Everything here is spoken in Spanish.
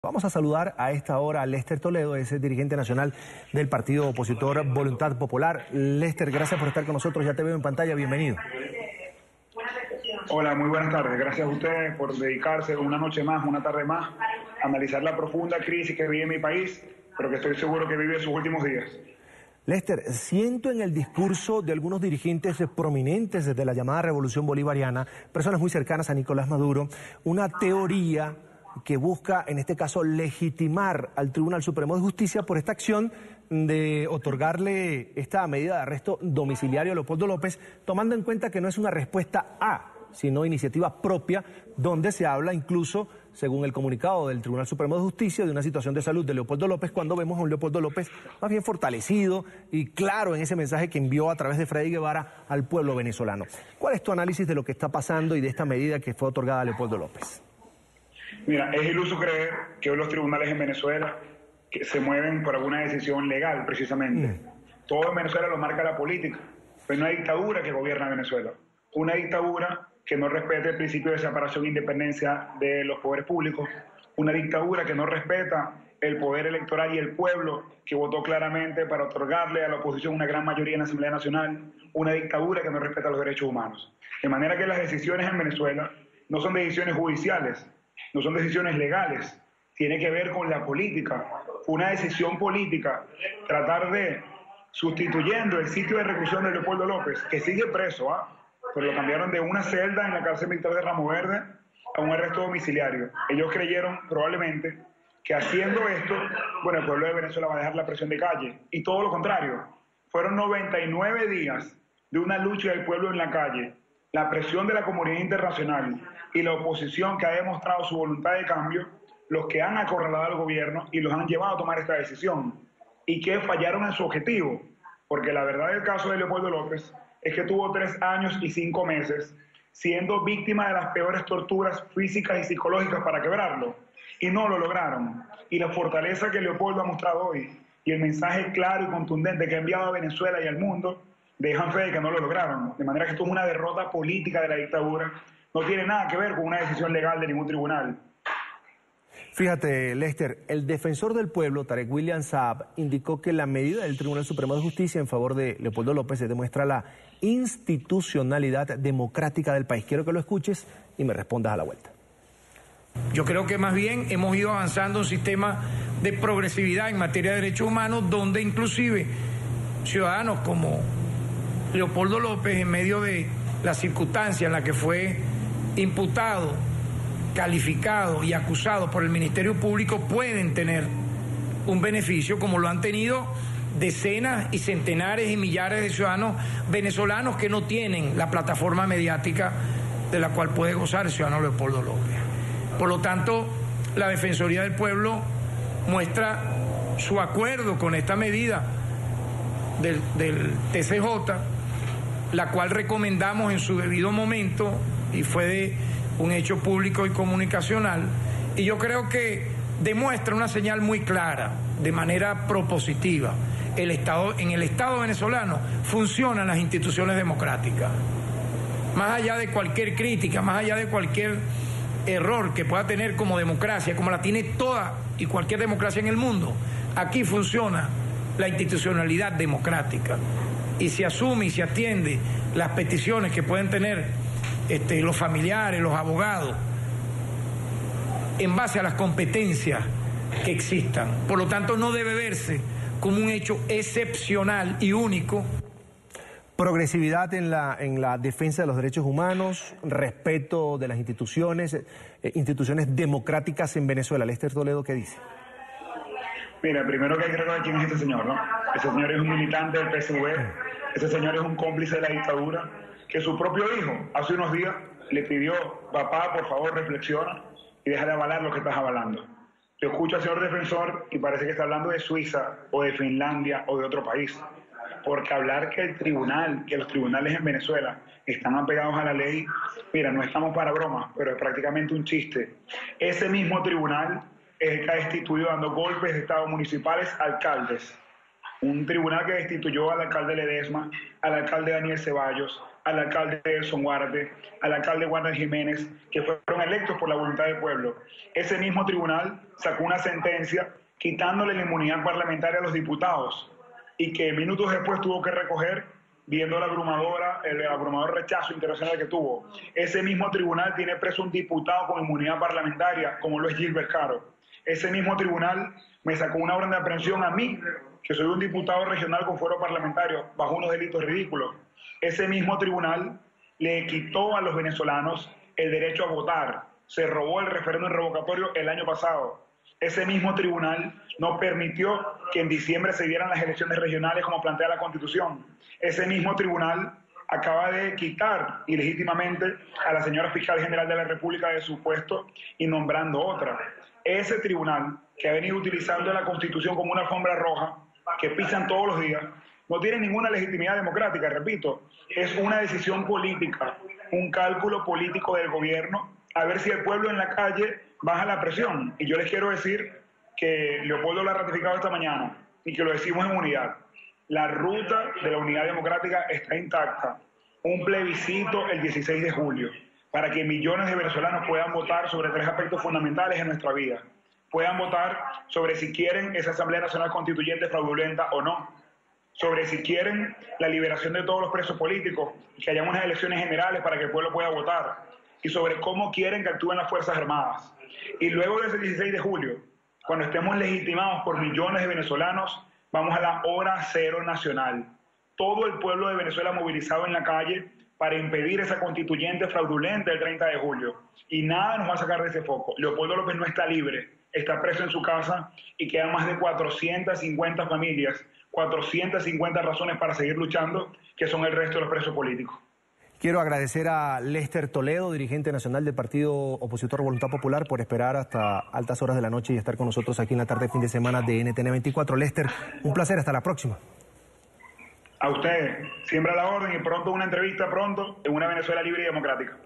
Vamos a saludar a esta hora a Lester Toledo, es el dirigente nacional del partido opositor Voluntad Popular. Lester, gracias por estar con nosotros, ya te veo en pantalla, bienvenido. Hola, muy buenas tardes. Gracias a ustedes por dedicarse una noche más, una tarde más, a analizar la profunda crisis que vive mi país, pero que estoy seguro que vive en sus últimos días. Lester, siento en el discurso de algunos dirigentes prominentes desde la llamada Revolución Bolivariana, personas muy cercanas a Nicolás Maduro, una teoría que busca, en este caso, legitimar al Tribunal Supremo de Justicia por esta acción de otorgarle esta medida de arresto domiciliario a Leopoldo López, tomando en cuenta que no es una respuesta a, sino iniciativa propia, donde se habla incluso, según el comunicado del Tribunal Supremo de Justicia, de una situación de salud de Leopoldo López, cuando vemos a un Leopoldo López más bien fortalecido y claro en ese mensaje que envió a través de Freddy Guevara al pueblo venezolano. ¿Cuál es tu análisis de lo que está pasando y de esta medida que fue otorgada a Leopoldo López? Mira, es iluso creer que hoy los tribunales en Venezuela que se mueven por alguna decisión legal, precisamente. Todo en Venezuela lo marca la política, pero una dictadura que gobierna Venezuela. Una dictadura que no respeta el principio de separación e independencia de los poderes públicos. Una dictadura que no respeta el poder electoral y el pueblo que votó claramente para otorgarle a la oposición una gran mayoría en la Asamblea Nacional. Una dictadura que no respeta los derechos humanos. De manera que las decisiones en Venezuela no son decisiones judiciales, no son decisiones legales, tiene que ver con la política. Una decisión política, tratar de, sustituyendo el sitio de reclusión de Leopoldo López, que sigue preso, pero lo cambiaron de una celda en la cárcel militar de Ramo Verde a un arresto domiciliario. Ellos creyeron probablemente que haciendo esto, bueno, el pueblo de Venezuela va a dejar la presión de calle, y todo lo contrario. Fueron 99 días de una lucha del pueblo en la calle, la presión de la comunidad internacional y la oposición que ha demostrado su voluntad de cambio, los que han acorralado al gobierno y los han llevado a tomar esta decisión, y que fallaron en su objetivo, porque la verdad del caso de Leopoldo López es que tuvo 3 años y 5 meses siendo víctima de las peores torturas físicas y psicológicas para quebrarlo, y no lo lograron. Y la fortaleza que Leopoldo ha mostrado hoy, y el mensaje claro y contundente que ha enviado a Venezuela y al mundo, dejan fe de que no lo lograron. De manera que esto es una derrota política de la dictadura, no tiene nada que ver con una decisión legal de ningún tribunal. Fíjate, Lester, el defensor del pueblo, Tarek William Saab, indicó que la medida del Tribunal Supremo de Justicia en favor de Leopoldo López demuestra la institucionalidad democrática del país. Quiero que lo escuches y me respondas a la vuelta. Yo creo que más bien hemos ido avanzando un sistema de progresividad en materia de derechos humanos, donde inclusive ciudadanos como Leopoldo López, en medio de la circunstancia en la que fue imputado, calificado y acusado por el Ministerio Público, pueden tener un beneficio como lo han tenido decenas y centenares y millares de ciudadanos venezolanos que no tienen la plataforma mediática de la cual puede gozar el ciudadano Leopoldo López. Por lo tanto, la Defensoría del Pueblo muestra su acuerdo con esta medida del TCJ, la cual recomendamos en su debido momento y fue de un hecho público y comunicacional, y yo creo que demuestra una señal muy clara, de manera propositiva. En el Estado venezolano funcionan las instituciones democráticas. Más allá de cualquier crítica, más allá de cualquier error que pueda tener como democracia, como la tiene toda y cualquier democracia en el mundo, aquí funciona la institucionalidad democrática. Y se asume y se atiende las peticiones que pueden tener los familiares, los abogados, en base a las competencias que existan. Por lo tanto, no debe verse como un hecho excepcional y único. Progresividad en la defensa de los derechos humanos, respeto de las instituciones democráticas en Venezuela. Lester Toledo, ¿qué dice? Mira, primero que hay que recordar quién es este señor, ¿no? Ese señor es un militante del PSV, ese señor es un cómplice de la dictadura, que su propio hijo hace unos días le pidió: papá, por favor, reflexiona y deja de avalar lo que estás avalando. Yo escucho al señor defensor y parece que está hablando de Suiza o de Finlandia o de otro país, porque hablar que los tribunales en Venezuela están apegados a la ley, mira, no estamos para bromas, pero es prácticamente un chiste. Ese mismo tribunal es el que ha destituido, dando golpes de Estado municipales, alcaldes. Un tribunal que destituyó al alcalde Ledesma, al alcalde Daniel Ceballos, al alcalde Edson Huarte, al alcalde Wander Jiménez, que fueron electos por la voluntad del pueblo. Ese mismo tribunal sacó una sentencia quitándole la inmunidad parlamentaria a los diputados y que minutos después tuvo que recoger viendo el abrumador rechazo internacional que tuvo. Ese mismo tribunal tiene preso un diputado con inmunidad parlamentaria, como lo es Gilbert Caro. Ese mismo tribunal me sacó una orden de aprehensión a mí, que soy un diputado regional con fuero parlamentario, bajo unos delitos ridículos. Ese mismo tribunal le quitó a los venezolanos el derecho a votar. Se robó el referéndum revocatorio el año pasado. Ese mismo tribunal no permitió que en diciembre se dieran las elecciones regionales como plantea la Constitución. Ese mismo tribunal acaba de quitar ilegítimamente a la señora fiscal general de la República de su puesto y nombrando otra. Ese tribunal, que ha venido utilizando la Constitución como una alfombra roja, que pisan todos los días, no tiene ninguna legitimidad democrática, repito. Es una decisión política, un cálculo político del gobierno, a ver si el pueblo en la calle baja la presión. Y yo les quiero decir que Leopoldo lo ha ratificado esta mañana y que lo decimos en unidad. La ruta de la unidad democrática está intacta. Un plebiscito el 16 de julio para que millones de venezolanos puedan votar sobre 3 aspectos fundamentales en nuestra vida. Puedan votar sobre si quieren esa Asamblea Nacional Constituyente fraudulenta o no, sobre si quieren la liberación de todos los presos políticos, que haya unas elecciones generales para que el pueblo pueda votar, y sobre cómo quieren que actúen las Fuerzas Armadas. Y luego de ese 16 de julio, cuando estemos legitimados por millones de venezolanos, vamos a la hora cero nacional. Todo el pueblo de Venezuela movilizado en la calle para impedir esa constituyente fraudulenta el 30 de julio. Y nada nos va a sacar de ese foco. Leopoldo López no está libre, está preso en su casa y quedan más de 450 familias, 450 razones para seguir luchando, que son el resto de los presos políticos. Quiero agradecer a Lester Toledo, dirigente nacional del partido opositor Voluntad Popular, por esperar hasta altas horas de la noche y estar con nosotros aquí en la tarde de fin de semana de NTN 24. Lester, un placer, hasta la próxima. A ustedes, siembra la orden y pronto una entrevista en una Venezuela libre y democrática.